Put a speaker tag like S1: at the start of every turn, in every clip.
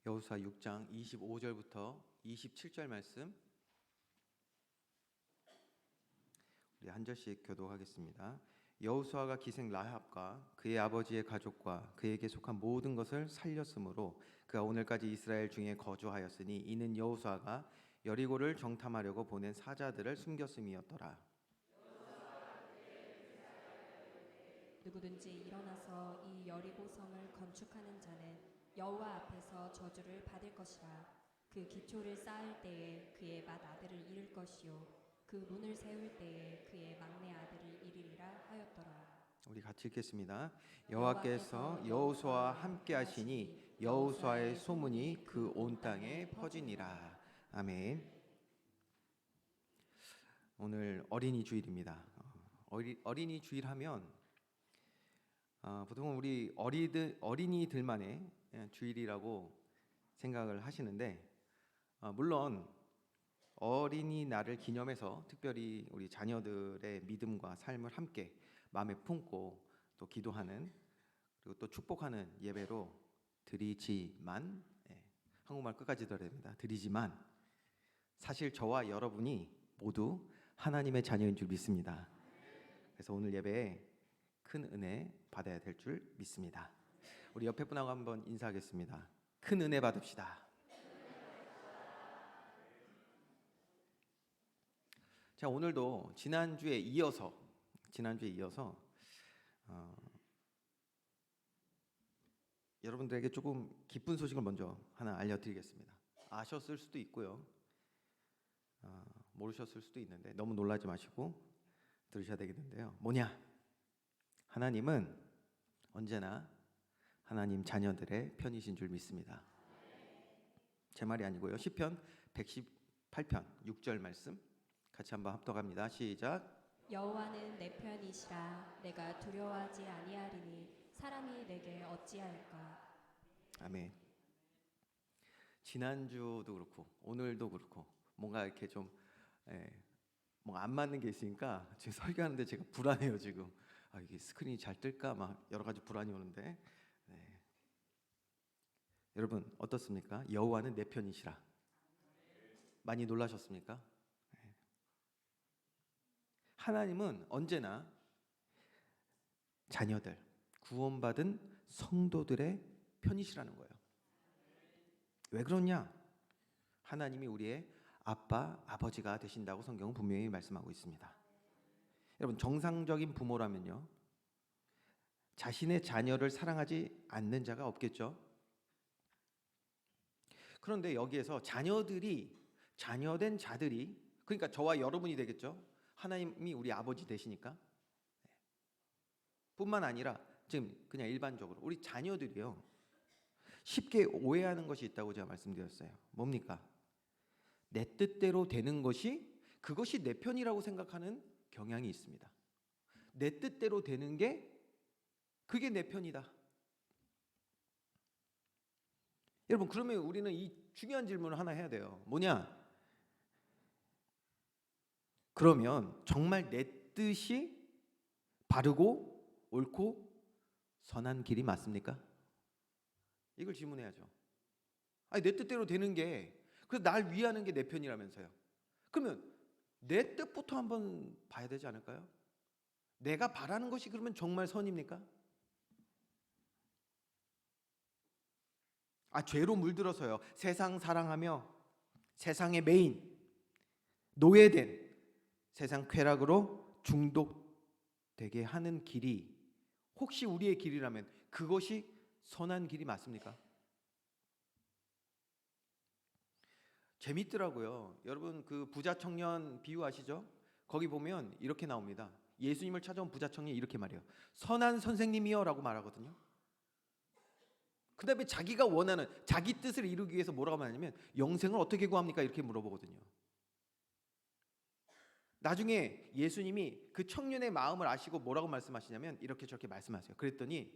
S1: 여호수아 6장 25절부터 27절 말씀 우리 한 절씩 교독하겠습니다. 여호수아가 기생 라합과 그의 아버지의 가족과 그에게 속한 모든 것을 살렸으므로 그가 오늘까지 이스라엘 중에 거주하였으니 이는 여호수아가 여리고를 정탐하려고 보낸 사자들을 숨겼음이었더라.
S2: 누구든지 일어나서 이 여리고 성을 건축하는 자는 여호와 앞에서 저주를 받을 것이라. 그 기초를 쌓을 때에 그의 맏아들을 잃을 것이요 그 문을 세울 때에 그의 막내 아들을 잃으리라 하였더라.
S1: 우리 같이 읽겠습니다. 여호와께서 여호수아와 함께 하시니 여호수아의 소문이 그 온 땅에 퍼지니라. 아멘. 오늘 어린이 주일입니다. 어린이 주일 하면 보통은 우리 어린이들만의 주일이라고 생각을 하시는데, 물론 어린이날을 기념해서 특별히 우리 자녀들의 믿음과 삶을 함께 마음에 품고 또 기도하는, 그리고 또 축복하는 예배로 드리지만, 한국말 끝까지 들어야 됩니다. 드리지만 사실 저와 여러분이 모두 하나님의 자녀인 줄 믿습니다. 그래서 오늘 예배에 큰 은혜 받아야 될 줄 믿습니다. 우리 옆에 분하고 한번 인사하겠습니다. 큰 은혜 받읍시다. 자, 오늘도 지난주에 이어서 여러분들에게 조금 기쁜 소식을 먼저 하나 알려드리겠습니다. 아셨을 수도 있고요, 모르셨을 수도 있는데 너무 놀라지 마시고 들으셔야 되겠는데요. 뭐냐? 하나님은 언제나 하나님 자녀들의 편이신 줄 믿습니다. 제 말이 아니고요. 시편 118편 6절 말씀 같이 한번 합독합니다. 시작.
S2: 여호와는 내 편이시라. 내가 두려워하지 아니하리니 사람이 내게 어찌할까.
S1: 아멘. 지난주도 그렇고 오늘도 그렇고 뭔가 이렇게 좀 뭔가 안 맞는 게 있으니까 지금 설교하는데 제가 불안해요. 지금 이게 스크린이 잘 뜰까 막 여러 가지 불안이 오는데, 여러분 어떻습니까? 여호와는 내 편이시라. 많이 놀라셨습니까? 하나님은 언제나 자녀들, 구원받은 성도들의 편이시라는 거예요. 왜 그러냐? 하나님이 우리의 아빠, 아버지가 되신다고 성경은 분명히 말씀하고 있습니다. 여러분, 정상적인 부모라면요, 자신의 자녀를 사랑하지 않는 자가 없겠죠. 그런데 여기에서 자녀된 자들이, 그러니까 저와 여러분이 되겠죠. 하나님이 우리 아버지 되시니까. 뿐만 아니라 지금 그냥 일반적으로 우리 자녀들이요, 쉽게 오해하는 것이 있다고 제가 말씀드렸어요. 뭡니까? 내 뜻대로 되는 그것이 내 편이라고 생각하는 경향이 있습니다. 내 뜻대로 되는 그게 내 편이다. 여러분, 그러면 우리는 이 중요한 질문을 하나 해야 돼요. 뭐냐? 그러면 정말 내 뜻이 바르고 옳고 선한 길이 맞습니까? 이걸 질문해야죠. 내 뜻대로 되는 그래서 날 위하는 게 내 편이라면서요. 그러면 내 뜻부터 한번 봐야 되지 않을까요? 내가 바라는 것이 그러면 정말 선입니까? 죄로 물들어서요, 세상 사랑하며 세상의 메인, 노예된 세상 쾌락으로 중독되게 하는 길이 혹시 우리의 길이라면 그것이 선한 길이 맞습니까? 재밌더라고요. 여러분, 그 부자 청년 비유 아시죠? 거기 보면 이렇게 나옵니다. 예수님을 찾아온 부자 청년이 이렇게 말해요. 선한 선생님이요 라고 말하거든요. 그 다음에 자기가 원하는 자기 뜻을 이루기 위해서 뭐라고 말하냐면 영생을 어떻게 구합니까? 이렇게 물어보거든요. 나중에 예수님이 그 청년의 마음을 아시고 뭐라고 말씀하시냐면 이렇게 저렇게 말씀하세요. 그랬더니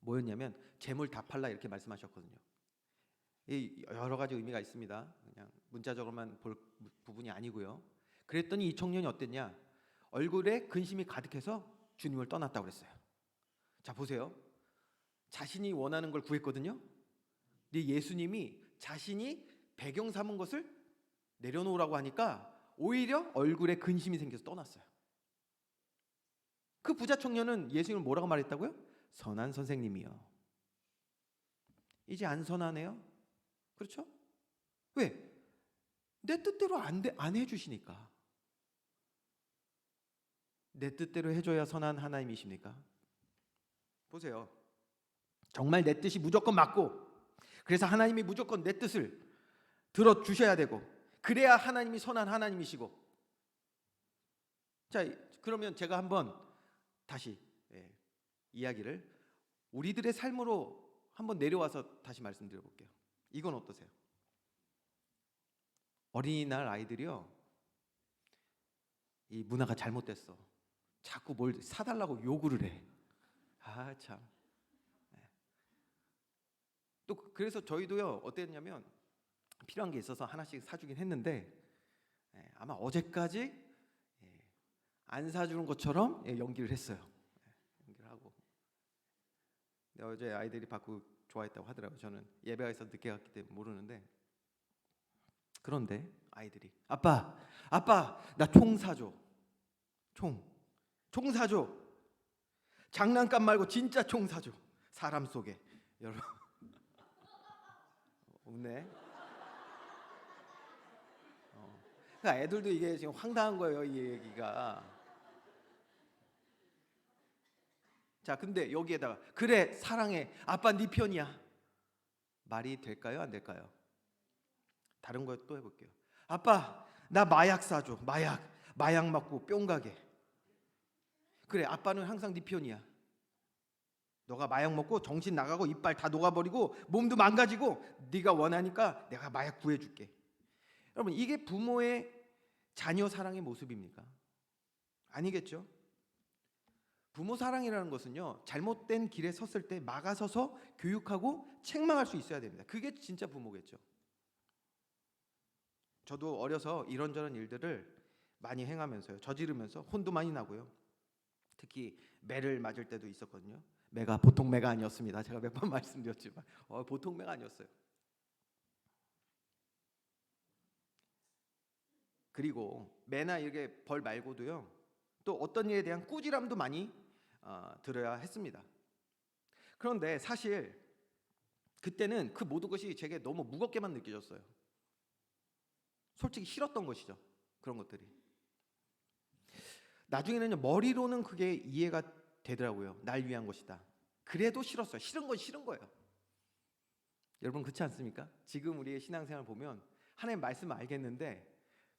S1: 뭐였냐면 재물 다 팔라 이렇게 말씀하셨거든요. 여러 가지 의미가 있습니다. 그냥 문자적으로만 볼 부분이 아니고요. 그랬더니 이 청년이 어땠냐? 얼굴에 근심이 가득해서 주님을 떠났다고 그랬어요. 자, 보세요. 자신이 원하는 걸 구했거든요. 근데 예수님이 자신이 배경 삼은 것을 내려놓으라고 하니까 오히려 얼굴에 근심이 생겨서 떠났어요. 그 부자 청년은 예수님을 뭐라고 말했다고요? 선한 선생님이요. 이제 안 선하네요. 그렇죠? 왜? 내 뜻대로 안 해주시니까. 내 뜻대로 해줘야 선한 하나님이십니까? 보세요. 정말 내 뜻이 무조건 맞고, 그래서 하나님이 무조건 내 뜻을 들어주셔야 되고, 그래야 하나님이 선한 하나님이시고. 자, 그러면 제가 한번 다시 이야기를 우리들의 삶으로 한번 내려와서 다시 말씀드려볼게요. 이건 어떠세요? 어린이날 아이들이요, 이 문화가 잘못됐어. 자꾸 뭘 사달라고 요구를 해. 아 참. 또 그래서 저희도요, 어땠냐면 필요한 게 있어서 하나씩 사주긴 했는데 아마 어제까지 안 사주는 것처럼 연기를 했어요. 연기를 하고. 근데 어제 아이들이 받고 좋아했다고 하더라고요. 저는 예배가 있어서 늦게 갔기 때문에 모르는데, 그런데 아이들이 아빠 나 총 사줘. 총 사줘. 장난감 말고 진짜 총 사줘. 사람 속에. 여러분 웃네. 그러니까 애들도 이게 지금 황당한 거예요, 이 얘기가. 자, 근데 여기에다가 그래 사랑해, 아빠 네 편이야. 말이 될까요, 안 될까요? 다른 거 또 해볼게요. 아빠 나 마약 사줘. 마약 맞고 뿅 가게. 그래 아빠는 항상 네 편이야. 너가 마약 먹고 정신 나가고 이빨 다 녹아버리고 몸도 망가지고 네가 원하니까 내가 마약 구해줄게. 여러분, 이게 부모의 자녀 사랑의 모습입니까? 아니겠죠? 부모 사랑이라는 것은요, 잘못된 길에 섰을 때 막아서서 교육하고 책망할 수 있어야 됩니다. 그게 진짜 부모겠죠. 저도 어려서 이런저런 일들을 많이 행하면서요, 저지르면서 혼도 많이 나고요. 특히 매를 맞을 때도 있었거든요. 매가 보통 매가 아니었습니다. 제가 몇 번 말씀드렸지만 보통 매가 아니었어요. 그리고 매나 이렇게 벌 말고도요, 또 어떤 일에 대한 꾸지람도 많이 들어야 했습니다. 그런데 사실 그때는 그 모든 것이 제게 너무 무겁게만 느껴졌어요. 솔직히 싫었던 것이죠, 그런 것들이. 나중에는 머리로는 그게 이해가 되더라고요. 날 위한 것이다. 그래도 싫었어요. 싫은 건 싫은 거예요. 여러분 그렇지 않습니까? 지금 우리의 신앙생활 보면 하나님 말씀 알겠는데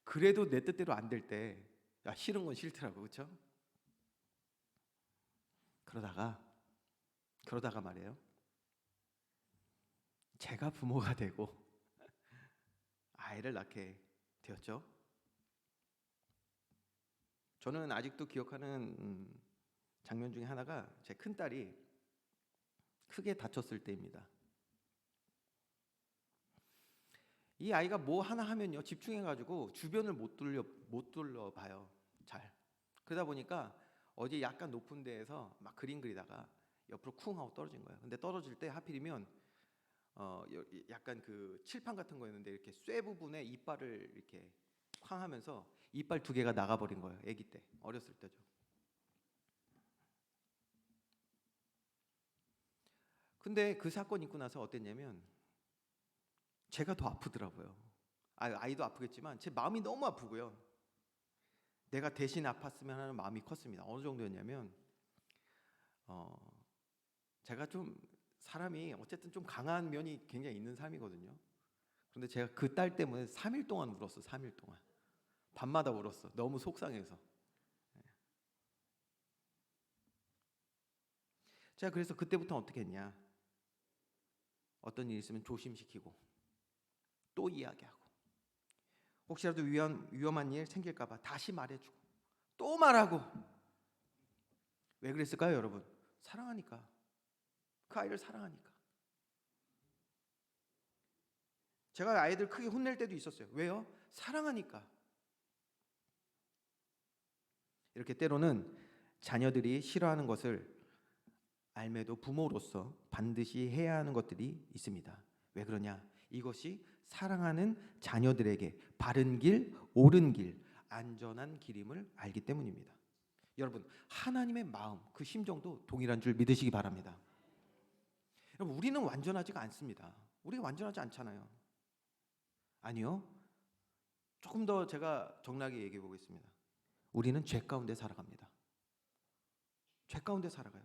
S1: 그래도 내 뜻대로 안 될 때 싫은 건 싫더라고, 그렇죠? 그러다가 말이에요, 제가 부모가 되고 아이를 낳게 되었죠. 저는 아직도 기억하는 장면 중에 하나가 제 큰딸이 크게 다쳤을 때입니다. 이 아이가 뭐 하나 하면요, 집중해가지고 주변을 못 둘러봐요, 잘. 그러다 보니까 어제 약간 높은 데에서 막 그림 그리다가 옆으로 쿵 하고 떨어진 거예요. 근데 떨어질 때 하필이면 약간 그 칠판 같은 거였는데 이렇게 쇠 부분에 이빨을 이렇게 쾅 하면서 이빨 2개가 나가버린 거예요. 아기 때, 어렸을 때죠. 근데 그 사건 있고 나서 어땠냐면 제가 더 아프더라고요. 아이도 아프겠지만 제 마음이 너무 아프고요. 내가 대신 아팠으면 하는 마음이 컸습니다. 어느 정도였냐면 제가 좀 사람이 어쨌든 좀 강한 면이 굉장히 있는 사람이거든요. 그런데 제가 그 딸 때문에 3일 동안 울었어. 3일 동안 밤마다 울었어. 너무 속상해서. 제가 그래서 그때부터 어떻게 했냐, 어떤 일이 있으면 조심시키고 또 이야기하고, 혹시라도 위험한 일 생길까 봐 다시 말해주고 또 말하고. 왜 그랬을까요, 여러분? 사랑하니까. 그 아이를 사랑하니까. 제가 아이들 크게 혼낼 때도 있었어요. 왜요? 사랑하니까. 이렇게 때로는 자녀들이 싫어하는 것을 알매도 부모로서 반드시 해야 하는 것들이 있습니다. 왜 그러냐? 이것이 사랑하는 자녀들에게 바른 길, 옳은 길, 안전한 길임을 알기 때문입니다. 여러분, 하나님의 마음, 그 심정도 동일한 줄 믿으시기 바랍니다. 여러분, 우리는 완전하지가 않습니다. 우리가 완전하지 않잖아요. 아니요. 조금 더 제가 정확하게 얘기해 보겠습니다. 우리는 죄 가운데 살아갑니다. 죄 가운데 살아가요.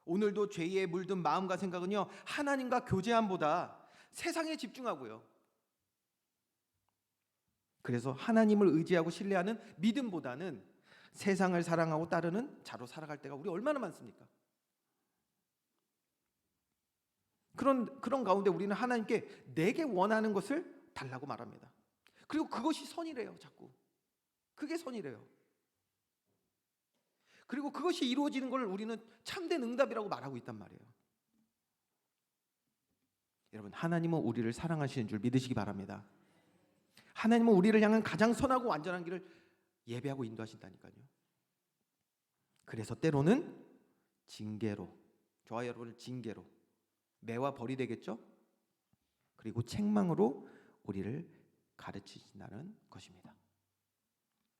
S1: 오늘도 죄에 물든 마음과 생각은요, 하나님과 교제함보다 세상에 집중하고요. 그래서 하나님을 의지하고 신뢰하는 믿음보다는 세상을 사랑하고 따르는 자로 살아갈 때가 우리 얼마나 많습니까? 그런 가운데 우리는 하나님께 내게 원하는 것을 달라고 말합니다. 그리고 그것이 선이래요, 자꾸. 그게 선이래요. 그리고 그것이 이루어지는 걸 우리는 참된 응답이라고 말하고 있단 말이에요. 여러분, 하나님은 우리를 사랑하시는 줄 믿으시기 바랍니다. 하나님은 우리를 향한 가장 선하고 완전한 길을 예배하고 인도하신다니까요. 그래서 때로는 징계로, 저와 여러분을 징계로, 매와 벌이 되겠죠. 그리고 책망으로 우리를 가르치신다는 것입니다.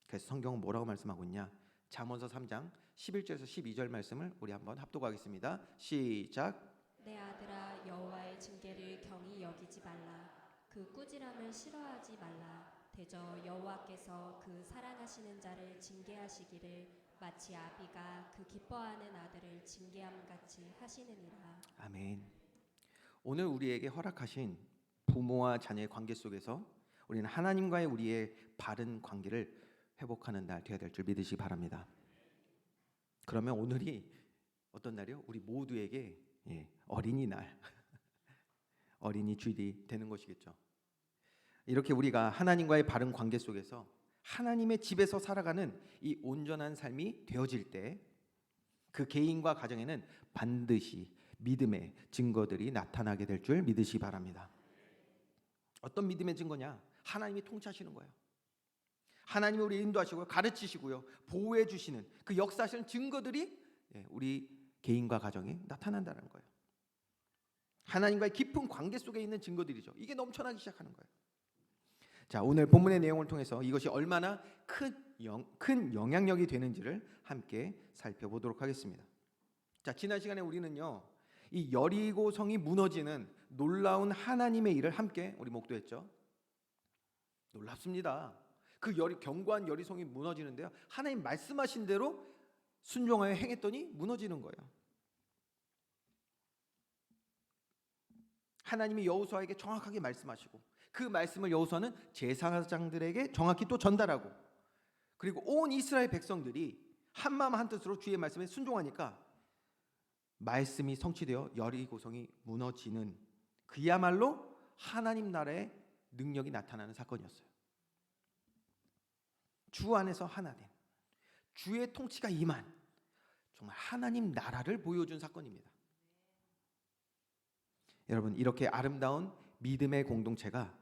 S1: 그래서 성경은 뭐라고 말씀하고 있냐? 잠언서 3장 11절에서 12절 말씀을 우리 한번 합독하겠습니다. 시작.
S2: 내 아들아, 여호와의 징계를 경히 여기지 말라. 그 꾸지람을 싫어하지 말라. 대저 여호와께서 그 사랑하시는 자를 징계하시기를 마치 아비가 그 기뻐하는 아들을 징계함 같이 하시느니라.
S1: 아멘. 오늘 우리에게 허락하신 부모와 자녀의 관계 속에서 우리는 하나님과의 우리의 바른 관계를 회복하는 날 되어야 될 줄 믿으시기 바랍니다. 그러면 오늘이 어떤 날이요? 우리 모두에게 어린이날, 어린이 주일이 되는 것이겠죠. 이렇게 우리가 하나님과의 바른 관계 속에서 하나님의 집에서 살아가는 이 온전한 삶이 되어질 때 그 개인과 가정에는 반드시 믿음의 증거들이 나타나게 될 줄 믿으시기 바랍니다. 어떤 믿음의 증거냐? 하나님이 통치하시는 거예요. 하나님이 우리 인도하시고 가르치시고요, 보호해 주시는 그 역사하시는 증거들이 우리 개인과 가정에 나타난다는 거예요. 하나님과의 깊은 관계 속에 있는 증거들이죠. 이게 넘쳐나기 시작하는 거예요. 자, 오늘 본문의 내용을 통해서 이것이 얼마나 큰 영향력이 되는지를 함께 살펴보도록 하겠습니다. 자, 지난 시간에 우리는요, 이 여리고 성이 무너지는 놀라운 하나님의 일을 함께 우리 목도했죠. 놀랍습니다. 그 견고한 여리성이 무너지는데요, 하나님 말씀하신 대로 순종하여 행했더니 무너지는 거예요. 하나님이 여호수아에게 정확하게 말씀하시고 그 말씀을 여호수아는 제사장들에게 정확히 또 전달하고, 그리고 온 이스라엘 백성들이 한마음 한뜻으로 주의 말씀에 순종하니까 말씀이 성취되어 여리고성이 무너지는, 그야말로 하나님 나라의 능력이 나타나는 사건이었어요. 주 안에서 하나 된, 주의 통치가 임한 정말 하나님 나라를 보여준 사건입니다. 여러분, 이렇게 아름다운 믿음의 공동체가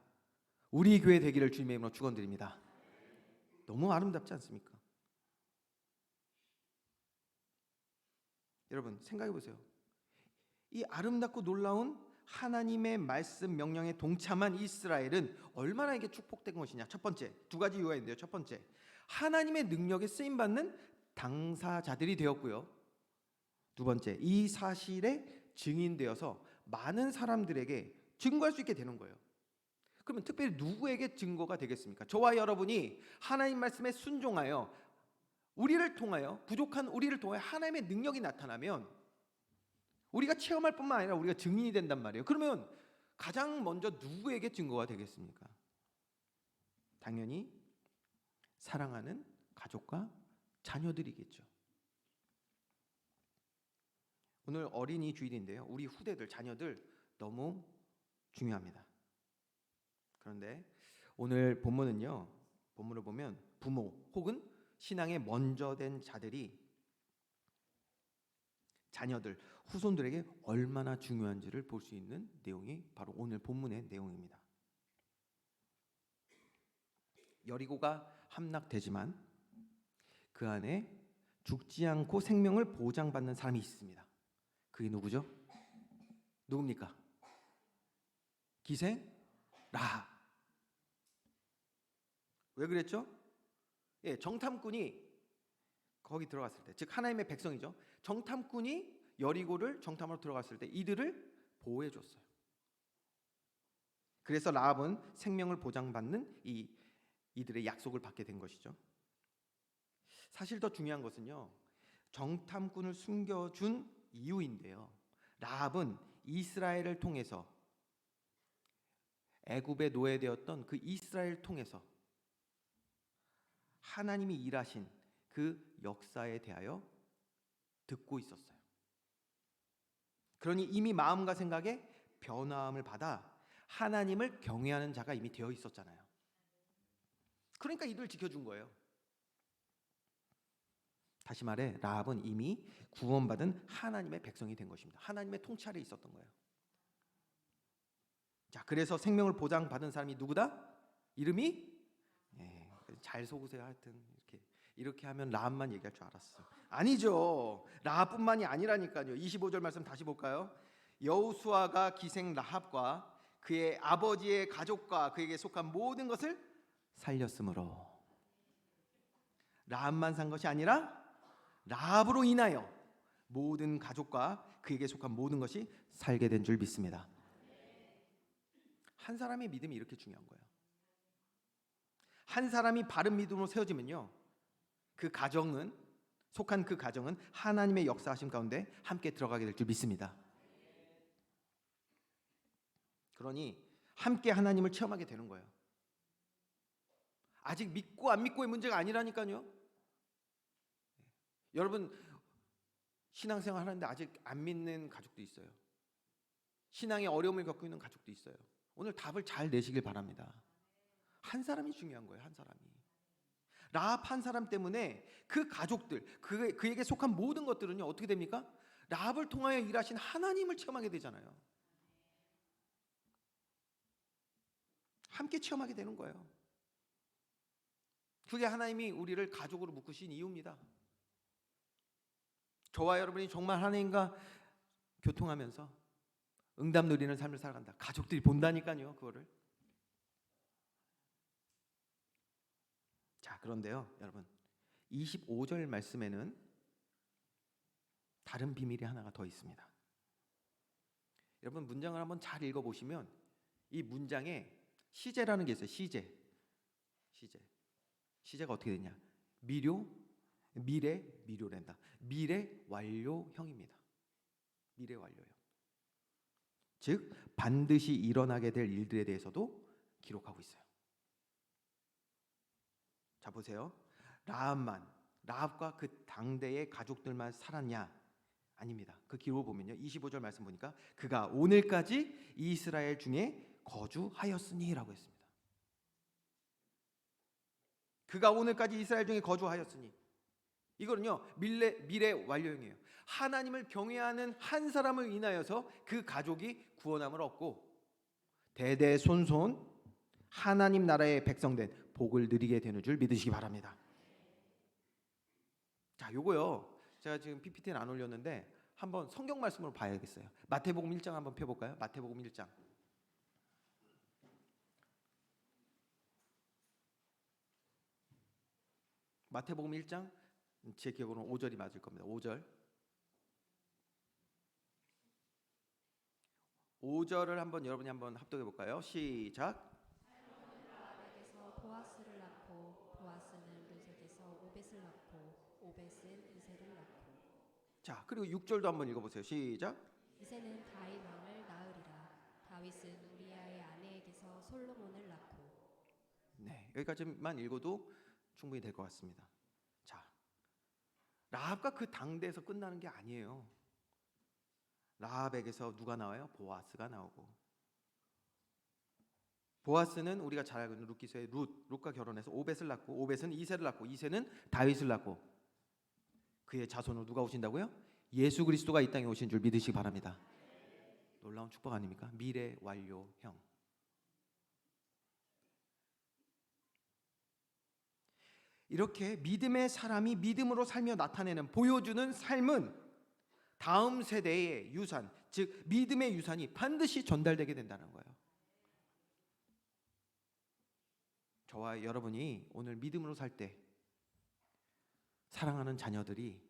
S1: 우리 교회 되기를 주님의 이름으로 축원드립니다. 너무 아름답지 않습니까? 여러분, 생각해 보세요. 이 아름답고 놀라운 하나님의 말씀 명령에 동참한 이스라엘은 얼마나 이게 축복된 것이냐. 첫 번째, 두 가지 이유가 있는데요. 첫 번째, 하나님의 능력에 쓰임 받는 당사자들이 되었고요. 두 번째, 이 사실에 증인되어서 많은 사람들에게 증거할 수 있게 되는 거예요. 그러면 특별히 누구에게 증거가 되겠습니까? 저와 여러분이 하나님 말씀에 순종하여 우리를 통하여, 부족한 우리를 통하여 하나님의 능력이 나타나면 우리가 체험할 뿐만 아니라 우리가 증인이 된단 말이에요. 그러면 가장 먼저 누구에게 증거가 되겠습니까? 당연히 사랑하는 가족과 자녀들이겠죠. 오늘 어린이 주일인데요, 우리 후대들, 자녀들 너무 중요합니다. 그런데 오늘 본문은요, 본문을 보면 부모 혹은 신앙에 먼저 된 자들이 자녀들, 후손들에게 얼마나 중요한지를 볼 수 있는 내용이 바로 오늘 본문의 내용입니다. 여리고가 함락되지만 그 안에 죽지 않고 생명을 보장받는 사람이 있습니다. 그게 누구죠? 누굽니까? 기생 라합. 왜 그랬죠? 예, 정탐꾼이 거기 들어갔을 때, 즉 하나님의 백성이죠. 정탐꾼이 여리고를 정탐하러 들어갔을 때 이들을 보호해 줬어요. 그래서 라합은 생명을 보장받는 이들의 약속을 받게 된 것이죠. 사실 더 중요한 것은요, 정탐꾼을 숨겨준 이유인데요. 라합은 이스라엘을 통해서, 애굽에 노예되었던 그 이스라엘을 통해서 하나님이 일하신 그 역사에 대하여 듣고 있었어요. 그러니 이미 마음과 생각에 변화함을 받아 하나님을 경외하는 자가 이미 되어 있었잖아요. 그러니까 이들을 지켜준 거예요. 다시 말해 라합은 이미 구원받은 하나님의 백성이 된 것입니다. 하나님의 통치 아래 있었던 거예요. 자, 그래서 생명을 보장받은 사람이 누구다? 이름이 잘 속으세요. 하여튼 이렇게 하면 라합만 얘기할 줄 알았어. 아니죠. 라합뿐만이 아니라니까요. 25절 말씀 다시 볼까요? 여호수아가 기생 라합과 그의 아버지의 가족과 그에게 속한 모든 것을 살렸으므로. 라합만 산 것이 아니라 라합으로 인하여 모든 가족과 그에게 속한 모든 것이 살게 된 줄 믿습니다. 한 사람의 믿음이 이렇게 중요한 거예요. 한 사람이 바른 믿음으로 세워지면요, 그 가정은, 속한 그 가정은 하나님의 역사하심 가운데 함께 들어가게 될 줄 믿습니다. 그러니 함께 하나님을 체험하게 되는 거예요. 아직 믿고 안 믿고의 문제가 아니라니까요. 여러분 신앙생활 하는데 아직 안 믿는 가족도 있어요. 신앙의 어려움을 겪고 있는 가족도 있어요. 오늘 답을 잘 내시길 바랍니다. 한 사람이 중요한 거예요. 한 사람이. 라합 한 사람 때문에 그 가족들, 그에게 속한 모든 것들은요, 어떻게 됩니까? 라합을 통하여 일하신 하나님을 체험하게 되잖아요. 함께 체험하게 되는 거예요. 그게 하나님이 우리를 가족으로 묶으신 이유입니다. 저와 여러분이 정말 하나님과 교통하면서 응답 누리는 삶을 살아간다. 가족들이 본다니까요, 그거를. 자, 그런데요, 여러분, 25절 말씀에는 다른 비밀이 하나가 더 있습니다. 여러분 문장을 한번 잘 읽어보시면 이 문장에 시제라는 게 있어요. 시제가 어떻게 되냐? 미래란다. 미래 완료형입니다. 미래 완료형. 즉 반드시 일어나게 될 일들에 대해서도 기록하고 있어요. 자, 보세요. 라합과 그 당대의 가족들만 살았냐? 아닙니다. 그 기록을 보면요, 25절 말씀 보니까 그가 오늘까지 이스라엘 중에 거주하였으니라고 했습니다. 그가 오늘까지 이스라엘 중에 거주하였으니, 이거는요 미래 완료형이에요. 하나님을 경외하는 한 사람을 인하여서 그 가족이 구원함을 얻고 대대손손 하나님 나라의 백성된 복을 누리게 되는 줄 믿으시기 바랍니다. 자, 요거요, 제가 지금 PPT는 안 올렸는데 한번 성경 말씀으로 봐야겠어요. 마태복음 1장 한번 펴볼까요? 마태복음 1장. 마태복음 1장, 제 기억으로는 5절이 맞을 겁니다. 5절을 한번 여러분이 한번 합독해 볼까요? 시작.
S2: 라합에게서 보아스를 낳고 보아스는 룻에게서 오벳을 낳고 오벳은 이새를 낳고.
S1: 자, 그리고 6절도 한번 읽어보세요. 시작.
S2: 이새는 다윗 왕을 낳으리라. 다윗은 우리아의 아내에게서 솔로몬을 낳고.
S1: 네, 여기까지만 읽어도 충분히 될 것 같습니다. 자, 라합과 그 당대에서 끝나는 게 아니에요. 라합에게서 누가 나와요? 보아스가 나오고, 보아스는 우리가 잘 알고 있는 룻기서의 룻과 결혼해서 오벳을 낳고, 오벳은 이새를 낳고, 이새는 다윗을 낳고, 그의 자손으로 누가 오신다고요? 예수 그리스도가 이 땅에 오신 줄 믿으시기 바랍니다. 놀라운 축복 아닙니까? 미래 완료형. 이렇게 믿음의 사람이 믿음으로 살며 나타내는, 보여주는 삶은 다음 세대의 유산, 즉 믿음의 유산이 반드시 전달되게 된다는 거예요. 저와 여러분이 오늘 믿음으로 살 때 사랑하는 자녀들이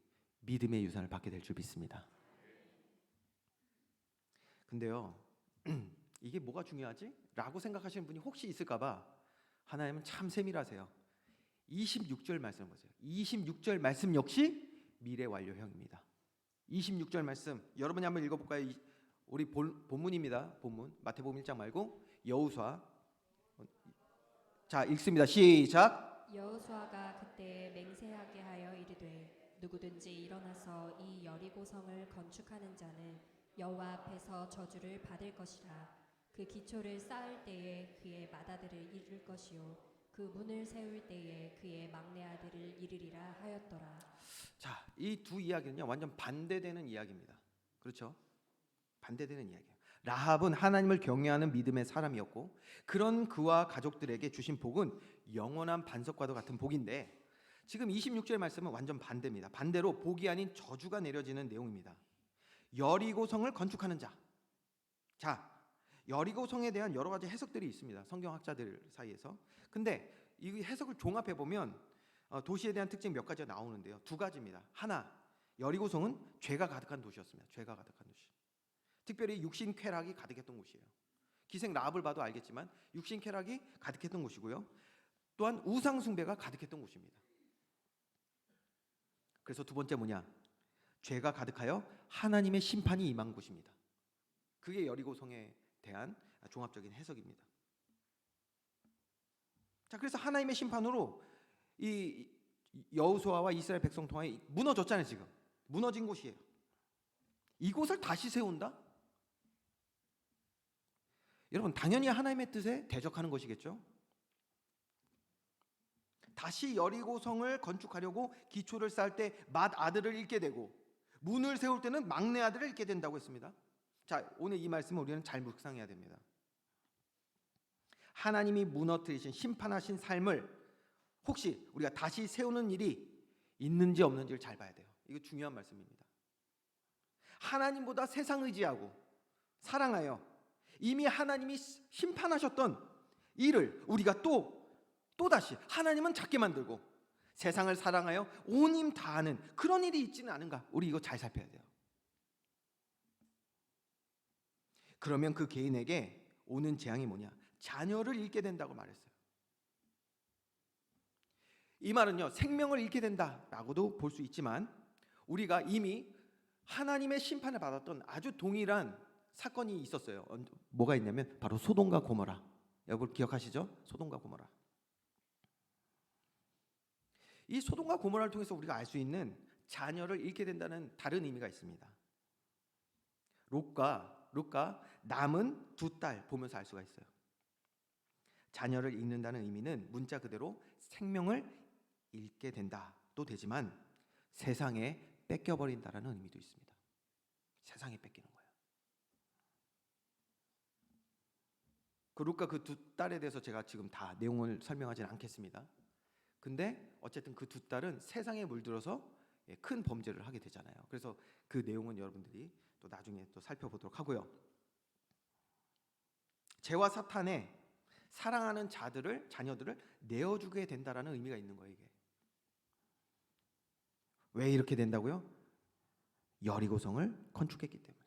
S1: 믿음의 유산을 받게 될 줄 믿습니다. 근데요, 이게 뭐가 중요하지? 라고 생각하시는 분이 혹시 있을까봐 하나님은 참 세밀하세요. 26절 말씀 보세요. 26절 말씀 역시 미래 완료형입니다. 26절 말씀 여러분이 한번 읽어볼까요? 우리 본문입니다. 본문 마태복음 1장 말고 여호수아. 자, 읽습니다. 시작.
S2: 여호수아가 그때 맹세하게 하여 이르되 누구든지 일어나서 이 여리고성을 건축하는 자는 여호와 앞에서 저주를 받을 것이라. 그 기초를 쌓을 때에 그의 맏아들을 잃을 것이요 그 문을 세울 때에 그의 막내 아들을 잃으리라 하였더라.
S1: 자, 이 두 이야기는요 완전 반대되는 이야기입니다. 그렇죠? 반대되는 이야기예요. 라합은 하나님을 경외하는 믿음의 사람이었고 그런 그와 가족들에게 주신 복은 영원한 반석과도 같은 복인데 지금 26절 말씀은 완전 반대입니다. 반대로 복이 아닌 저주가 내려지는 내용입니다. 여리고성을 건축하는 자. 자, 여리고성에 대한 여러 가지 해석들이 있습니다. 성경학자들 사이에서. 근데 이 해석을 종합해 보면 도시에 대한 특징 몇 가지가 나오는데요. 두 가지입니다. 하나, 여리고성은 죄가 가득한 도시였습니다. 죄가 가득한 도시. 특별히 육신 쾌락이 가득했던 곳이에요. 기생 라합을 봐도 알겠지만 육신 쾌락이 가득했던 곳이고요. 또한 우상 숭배가 가득했던 곳입니다. 그래서 두 번째 뭐냐? 죄가 가득하여 하나님의 심판이 임한 곳입니다. 그게 여리고성에 대한 종합적인 해석입니다. 자, 그래서 하나님의 심판으로 이 여호수아와 이스라엘 백성 통하에 무너졌잖아요. 지금 무너진 곳이에요. 이곳을 다시 세운다? 여러분 당연히 하나님의 뜻에 대적하는 것이겠죠. 다시 여리고성을 건축하려고 기초를 쌓을 때 맏아들을 잃게 되고 문을 세울 때는 막내 아들을 잃게 된다고 했습니다. 자, 오늘 이 말씀을 우리는 잘 묵상해야 됩니다. 하나님이 무너뜨리신 심판하신 삶을 혹시 우리가 다시 세우는 일이 있는지 없는지를 잘 봐야 돼요. 이거 중요한 말씀입니다. 하나님보다 세상 의지하고 사랑하여 이미 하나님이 심판하셨던 일을 우리가 또다시 하나님은 작게 만들고 세상을 사랑하여 온 힘 다하는 그런 일이 있지는 않은가? 우리 이거 잘 살펴야 돼요. 그러면 그 개인에게 오는 재앙이 뭐냐? 자녀를 잃게 된다고 말했어요. 이 말은요 생명을 잃게 된다라고도 볼 수 있지만 우리가 이미 하나님의 심판을 받았던 아주 동일한 사건이 있었어요. 뭐가 있냐면 바로 소돔과 고모라. 여러분 기억하시죠? 소돔과 고모라. 이 소돔과 고모라를 통해서 우리가 알 수 있는 자녀를 잃게 된다는 다른 의미가 있습니다. 롯과 남은 두 딸 보면서 알 수가 있어요. 자녀를 잃는다는 의미는 문자 그대로 생명을 잃게 된다도 되지만 세상에 뺏겨버린다라는 의미도 있습니다. 세상에 뺏기는 거예요. 그 롯과 그 두 딸에 대해서 제가 지금 다 내용을 설명하지는 않겠습니다. 근데 어쨌든 그 두 딸은 세상에 물들어서 큰 범죄를 하게 되잖아요. 그래서 그 내용은 여러분들이 또 나중에 또 살펴보도록 하고요. 죄와 사탄에 사랑하는 자녀들을 내어주게 된다라는 의미가 있는 거예요. 이게 왜 이렇게 된다고요? 여리고성을 건축했기 때문에.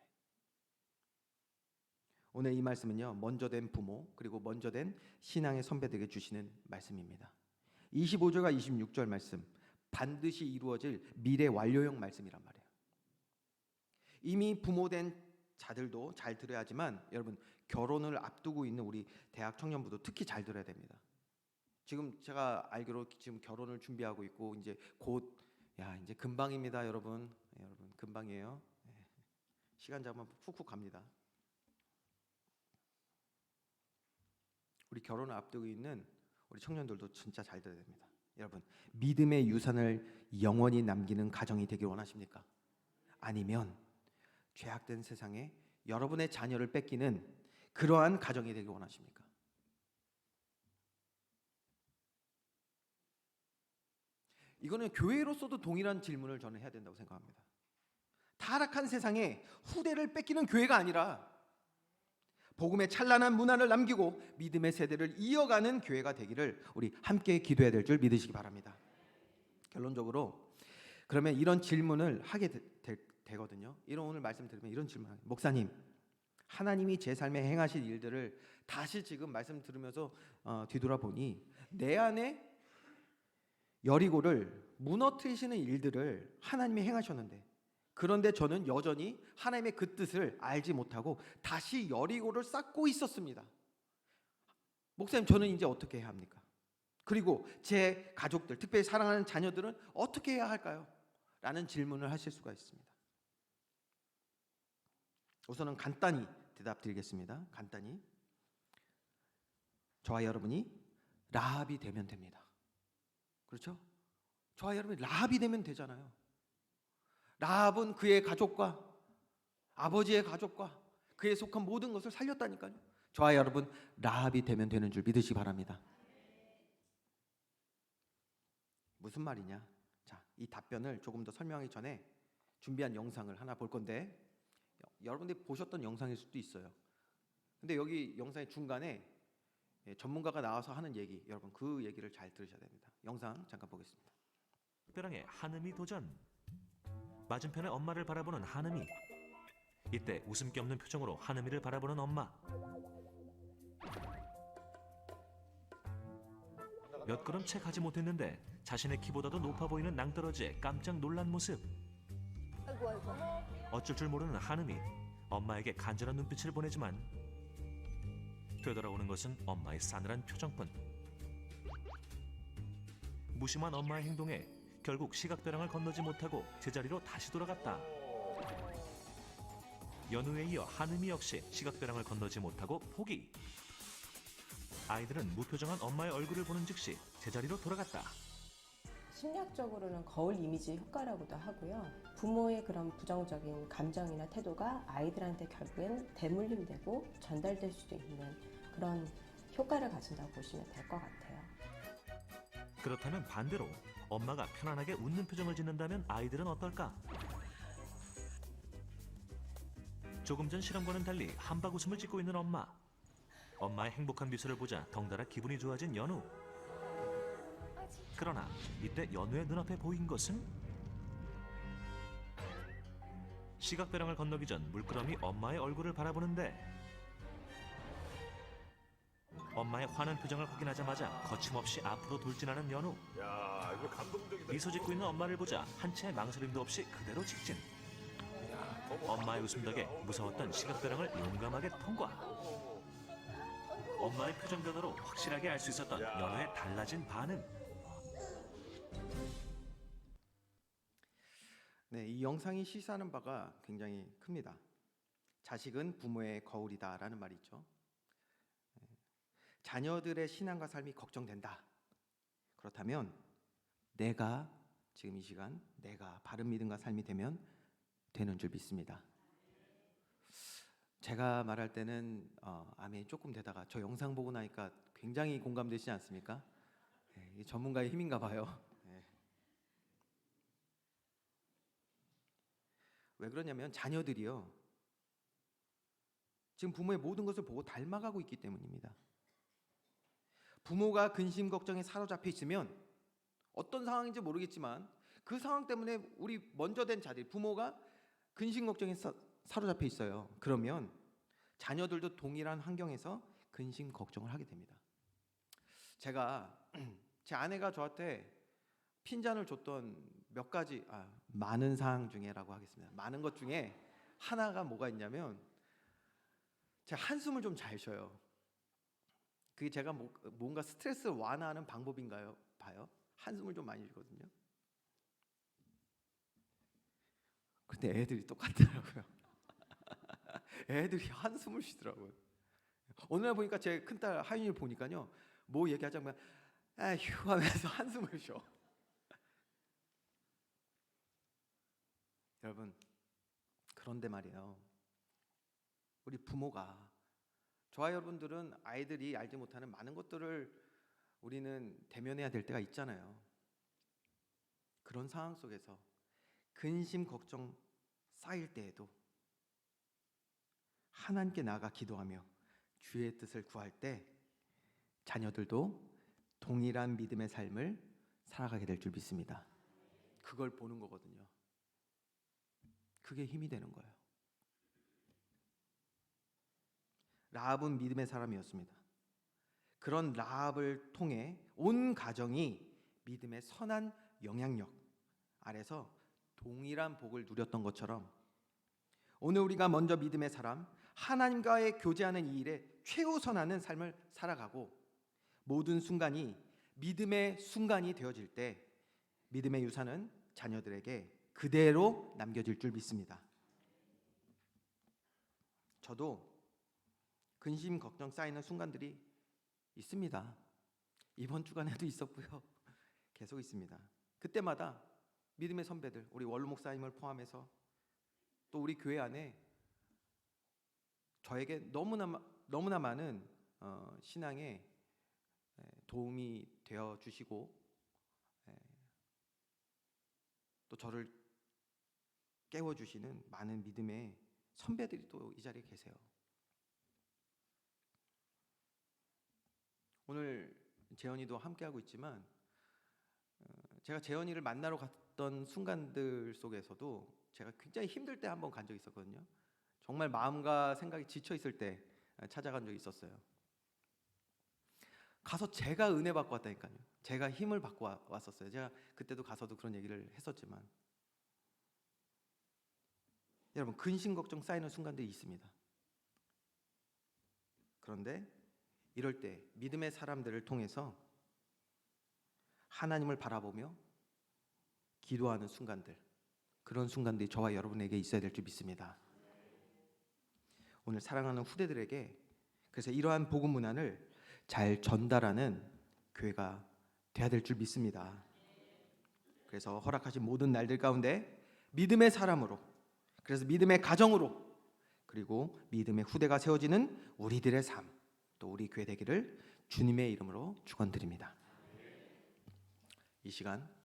S1: 오늘 이 말씀은요 먼저 된 부모 그리고 먼저 된 신앙의 선배들에게 주시는 말씀입니다. 25절과 26절 말씀 반드시 이루어질 미래 완료형 말씀이란 말이에요. 이미 부모된 자들도 잘 들어야 하지만 여러분 결혼을 앞두고 있는 우리 대학 청년부도 특히 잘 들어야 됩니다. 지금 제가 알기로 지금 결혼을 준비하고 있고 이제 곧 이제 금방입니다, 여러분. 여러분 금방이에요. 시간 잡으면 훅훅 갑니다. 우리 결혼을 앞두고 있는 우리 청년들도 진짜 잘 들어야 됩니다. 여러분 믿음의 유산을 영원히 남기는 가정이 되길 원하십니까? 아니면 죄악된 세상에 여러분의 자녀를 뺏기는 그러한 가정이 되길 원하십니까? 이거는 교회로서도 동일한 질문을 저는 해야 된다고 생각합니다. 타락한 세상에 후대를 뺏기는 교회가 아니라 복음의 찬란한 문화를 남기고 믿음의 세대를 이어가는 교회가 되기를 우리 함께 기도해야 될 줄 믿으시기 바랍니다. 결론적으로 그러면 이런 질문을 하게 되거든요. 이런 오늘 말씀 들으면 이런 질문, 목사님, 하나님이 제 삶에 행하실 일들을 다시 지금 말씀 들으면서 뒤돌아보니 내 안에 여리고를 무너뜨리시는 일들을 하나님이 행하셨는데, 그런데 저는 여전히 하나님의 그 뜻을 알지 못하고 다시 여리고를 쌓고 있었습니다. 목사님, 저는 이제 어떻게 해야 합니까? 그리고 제 가족들, 특별히 사랑하는 자녀들은 어떻게 해야 할까요? 라는 질문을 하실 수가 있습니다. 우선은 간단히 대답드리겠습니다. 간단히, 저와 여러분이 라합이 되면 됩니다. 그렇죠? 저와 여러분이 라합이 되면 되잖아요. 라합은 그의 가족과 아버지의 가족과 그에 속한 모든 것을 살렸다니까요. 저와 여러분 라합이 되면 되는 줄 믿으시기 바랍니다. 무슨 말이냐? 자, 이 답변을 조금 더 설명하기 전에 준비한 영상을 하나 볼 건데, 여러분들이 보셨던 영상일 수도 있어요. 근데 여기 영상의 중간에 전문가가 나와서 하는 얘기, 여러분 그 얘기를 잘 들으셔야 됩니다. 영상 잠깐 보겠습니다.
S3: 특별하게 한음이 도전. 맞은편에 엄마를 바라보는 한음이. 이때 웃음기 없는 표정으로 한음이를 바라보는 엄마. 몇 걸음 채 가지 못했는데 자신의 키보다도 높아 보이는 낭떠러지에 깜짝 놀란 모습.
S4: 아이고 아이고.
S3: 어쩔 줄 모르는 한음이 엄마에게 간절한 눈빛을 보내지만 되돌아오는 것은 엄마의 싸늘한 표정뿐. 무심한 엄마의 행동에 결국 시각벼랑을 건너지 못하고 제자리로 다시 돌아갔다. 연우에 이어 한음이 역시 시각벼랑을 건너지 못하고 포기. 아이들은 무표정한 엄마의 얼굴을 보는 즉시 제자리로 돌아갔다.
S4: 심리학적으로는 거울 이미지 효과라고도 하고요. 부모의 그런 부정적인 감정이나 태도가 아이들한테 결국엔 대물림되고 전달될 수도 있는 그런 효과를 가진다고 보시면 될 것 같아요.
S3: 그렇다면 반대로 엄마가 편안하게 웃는 표정을 짓는다면 아이들은 어떨까? 조금 전 실험과는 달리 한박 웃음을 짓고 있는 엄마. 엄마의 행복한 미소를 보자 덩달아 기분이 좋아진 연우. 그러나 이때 연우의 눈앞에 보인 것은 시각벼랑을 건너기 전 물끄러미 엄마의 얼굴을 바라보는데, 엄마의 환한 표정을 확인하자마자 거침없이 앞으로 돌진하는 연우.
S5: 야, 이거 감동적이다.
S3: 미소 짓고 있는 엄마를 보자 한 채의 망설임도 없이 그대로 직진. 엄마의 웃음 덕에 무서웠던 시각벼랑을 용감하게 통과. 엄마의 표정 변화로 확실하게 알 수 있었던 연우의 달라진 반응.
S1: 네, 이 영상이 시사하는 바가 굉장히 큽니다. 자식은 부모의 거울이다라는 말이 있죠. 자녀들의 신앙과 삶이 걱정된다. 그렇다면 내가 지금 이 시간 내가 바른 믿음과 삶이 되면 되는 줄 믿습니다. 제가 말할 때는 아멘이 조금 되다가 저 영상 보고 나니까 굉장히 공감되시지 않습니까? 이 전문가의 힘인가 봐요. 왜 그러냐면 자녀들이요, 지금 부모의 모든 것을 보고 닮아가고 있기 때문입니다. 부모가 근심 걱정에 사로잡혀 있으면 어떤 상황인지 모르겠지만 그 상황 때문에 우리 먼저 된 자들, 부모가 근심 걱정에 사로잡혀 있어요. 그러면 자녀들도 동일한 환경에서 근심 걱정을 하게 됩니다. 제가 제 아내가 저한테 핀잔을 줬던 몇 가지 많은 사항 중에라고 하겠습니다. 많은 것 중에 하나가 뭐가 있냐면 제가 한숨을 좀 잘 쉬어요. 그게 제가 뭔가 스트레스를 완화하는 방법인가요? 봐요. 한숨을 좀 많이 쉬거든요. 근데 애들이 똑같더라고요. 애들이 한숨을 쉬더라고요. 어느 날 보니까 제 큰딸 하윤이를 보니까요, 뭐 얘기하자면 휴 하면서 한숨을 쉬어. 여러분, 그런데 말이에요, 우리 부모가, 저와 여러분들은 아이들이 알지 못하는 많은 것들을 우리는 대면해야 될 때가 있잖아요. 그런 상황 속에서 근심 걱정 쌓일 때에도 하나님께 나아가 기도하며 주의 뜻을 구할 때 자녀들도 동일한 믿음의 삶을 살아가게 될 줄 믿습니다. 그걸 보는 거거든요. 그게 힘이 되는 거예요. 라합은 믿음의 사람이었습니다. 그런 라합을 통해 온 가정이 믿음의 선한 영향력 아래서 동일한 복을 누렸던 것처럼 오늘 우리가 먼저 믿음의 사람, 하나님과의 교제하는 이 일에 최우선하는 삶을 살아가고 모든 순간이 믿음의 순간이 되어질 때 믿음의 유산은 자녀들에게 그대로 남겨질 줄 믿습니다. 저도 근심 걱정 쌓이는 순간들이 있습니다. 이번 주간에도 있었고요. 계속 있습니다. 그때마다 믿음의 선배들, 우리 원로 목사님을 포함해서 또 우리 교회 안에 저에게 너무나 많은 신앙에 도움이 되어 주시고 또 저를 깨워 주시는 많은 믿음의 선배들이 또 이 자리에 계세요. 오늘 재현이도 함께하고 있지만 제가 재현이를 만나러 갔던 순간들 속에서도 제가 굉장히 힘들 때 한번 간 적이 있었거든요. 정말 마음과 생각이 지쳐 있을 때 찾아간 적이 있었어요. 가서 제가 은혜 받고 왔다니까요. 제가 힘을 받고 왔었어요. 제가 그때도 가서도 그런 얘기를 했었지만 여러분 근심 걱정 쌓이는 순간들이 있습니다. 그런데 이럴 때 믿음의 사람들을 통해서 하나님을 바라보며 기도하는 순간들, 그런 순간들이 저와 여러분에게 있어야 될 줄 믿습니다. 오늘 사랑하는 후대들에게 그래서 이러한 복음 문안을 잘 전달하는 교회가 돼야 될 줄 믿습니다. 그래서 허락하신 모든 날들 가운데 믿음의 사람으로, 그래서 믿음의 가정으로, 그리고 믿음의 후대가 세워지는 우리들의 삶, 또 우리 교회 되기를 주님의 이름으로 축원드립니다. 이 시간